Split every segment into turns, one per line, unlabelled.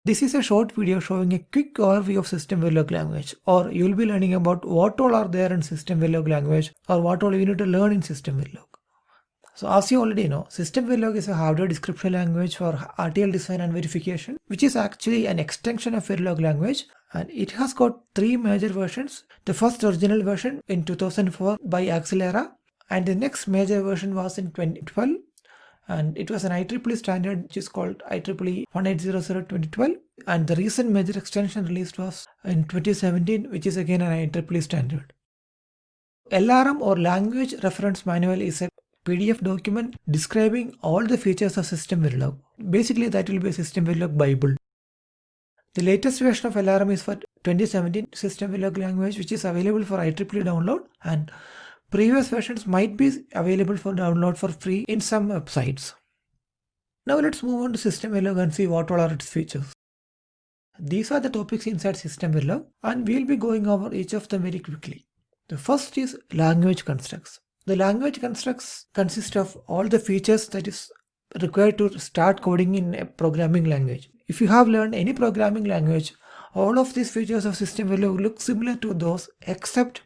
This is a short video showing a quick overview of Systemverilog language, or you will be learning about what all are there in Systemverilog language or what all you need to learn in Systemverilog. So as you already know, Systemverilog is a hardware description language for RTL design and verification, which is actually an extension of Verilog language, and it has got three major versions. The first original version in 2004 by Axelera, and the next major version was in 2012. And it was an IEEE standard which is called IEEE 1800/2012, and the recent major extension released was in 2017, which is again an IEEE standard. LRM or Language Reference Manual is a PDF document describing all the features of Systemverilog. Basically that will be a Systemverilog Bible. The latest version of LRM is for 2017 Systemverilog language, which is available for IEEE download, and previous versions might be available for download for free in some websites. Now let's move on to Systemverilog and see what all are its features. These are the topics inside Systemverilog, and we'll be going over each of them very quickly. The first is language constructs. The language constructs consist of all the features that is required to start coding in a programming language. If you have learned any programming language, all of these features of Systemverilog look similar to those except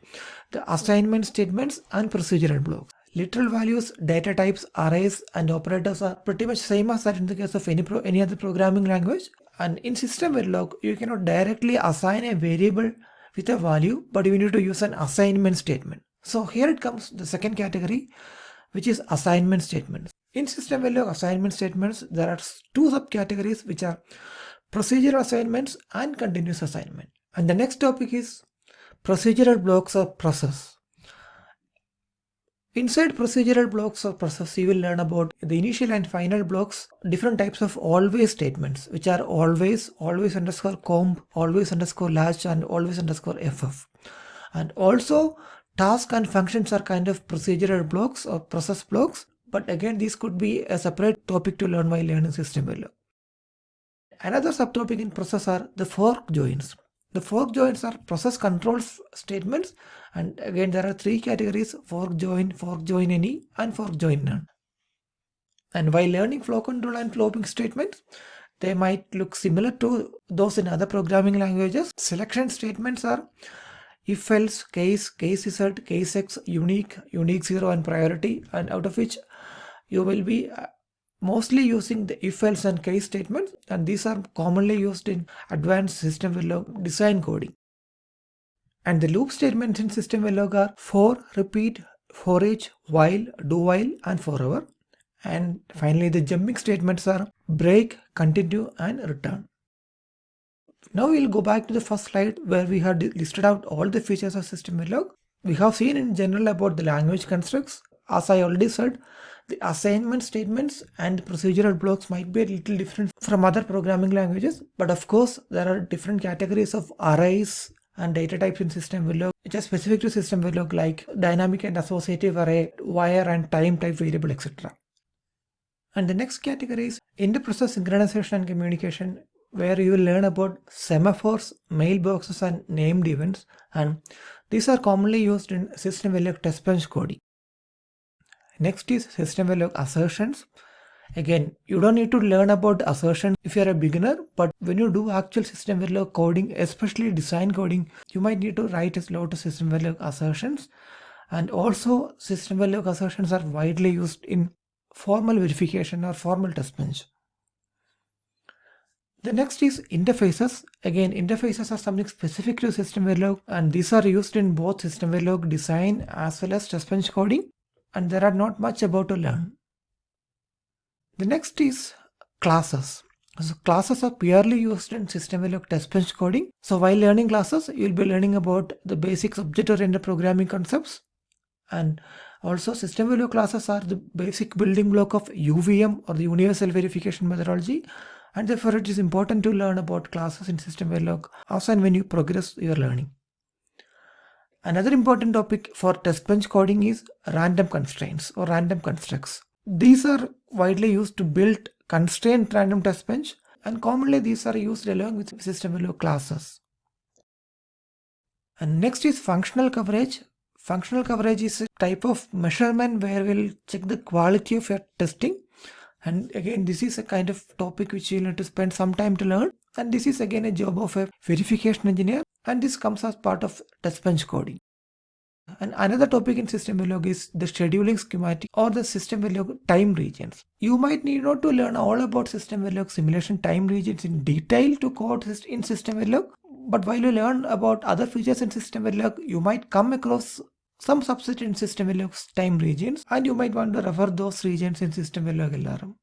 the assignment statements and procedural blocks. Literal values, data types, arrays and operators are pretty much same as that in the case of any other programming language. And in Systemverilog, you cannot directly assign a variable with a value, but you need to use an assignment statement. So here it comes the second category, which is assignment statements. In Systemverilog assignment statements, there are two subcategories, which are procedural assignments and continuous assignment. And the next topic is procedural blocks or process. Inside procedural blocks or process, you will learn about the initial and final blocks, different types of always statements, which are always underscore comp, always underscore latch, and always underscore ff. And also task and functions are kind of procedural blocks or process blocks, but again these could be a separate topic to learn while learning Systemverilog. Another subtopic in process are the fork joins. The fork joins are process controls statements, and again there are three categories: fork join any, and fork join none. And while learning flow control and flowing statements, they might look similar to those in other programming languages. Selection statements are if else, case insert, case x, unique 0 and priority, and out of which you will be mostly using the if else and case statements, and these are commonly used in advanced Systemverilog design coding. And the loop statements in Systemverilog are for, repeat, for each, while, do while, and forever. And finally the jumping statements are break, continue, and return. Now we'll go back to the first slide where we had listed out all the features of Systemverilog. We have seen in general about the language constructs. As I already said, the assignment statements and procedural blocks might be a little different from other programming languages, but of course there are different categories of arrays and data types in Systemverilog which are specific to Systemverilog, like dynamic and associative array, wire and time type variable, etc. And the next category is interprocess synchronization and communication, where you will learn about semaphores, mailboxes and named events, and these are commonly used in Systemverilog test bench coding. Next is Systemverilog assertions. Again, you don't need to learn about assertions if you are a beginner, but when you do actual Systemverilog coding, especially design coding, you might need to write a lot of Systemverilog assertions. And also Systemverilog assertions are widely used in formal verification or formal test bench. The next is interfaces. Again, interfaces are something specific to Systemverilog, and these are used in both Systemverilog design as well as test bench coding, and there are not much about to learn. The next is classes. So classes are purely used in Systemverilog test bench coding. So while learning classes, you will be learning about the basic object-oriented programming concepts, and also Systemverilog classes are the basic building block of UVM or the universal verification methodology, and therefore it is important to learn about classes in Systemverilog as and when you progress your learning. Another important topic for test bench coding is random constraints or random constructs. These are widely used to build constrained random test bench, and commonly these are used along with Systemverilog classes. And next is functional coverage. Functional coverage is a type of measurement where we'll check the quality of your testing. And again, this is a kind of topic which you'll need to spend some time to learn. And this is again a job of a verification engineer. And this comes as part of test bench coding. And another topic in Systemverilog is the scheduling schematic or the Systemverilog time regions. You might need not to learn all about Systemverilog simulation time regions in detail to code in Systemverilog. But while you learn about other features in Systemverilog, you might come across some subset in Systemverilog's time regions, and you might want to refer those regions in Systemverilog LRM.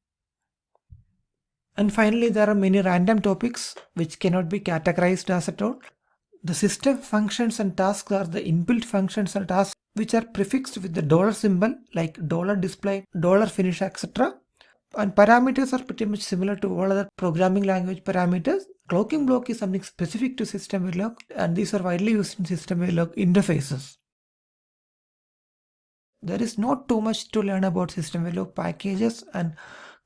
And finally, there are many random topics which cannot be categorized as at all. The system functions and tasks are the inbuilt functions and tasks which are prefixed with the dollar symbol like $display, $finish, etc. And parameters are pretty much similar to all other programming language parameters. Clocking block is something specific to Systemverilog, and these are widely used in Systemverilog interfaces. There is not too much to learn about Systemverilog packages and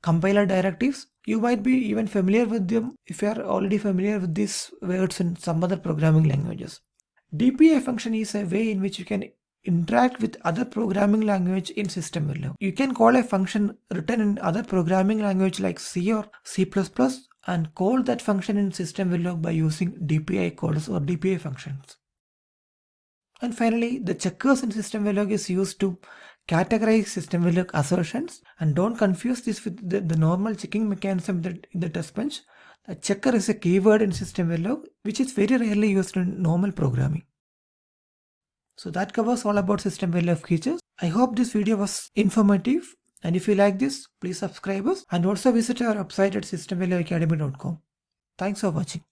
compiler directives. You might be even familiar with them if you are already familiar with these words in some other programming languages. DPI function is a way in which you can interact with other programming language in Systemverilog. You can call a function written in other programming language like C or C++ and call that function in Systemverilog by using DPI calls or DPI functions. And finally, the checkers in Systemverilog is used to categorize Systemverilog assertions, and don't confuse this with the normal checking mechanism in the test bench. A checker is a keyword in Systemverilog which is very rarely used in normal programming. So that covers all about Systemverilog features. I hope this video was informative, and if you like this, please subscribe us and also visit our website at systemverilogacademy.com. Thanks for watching.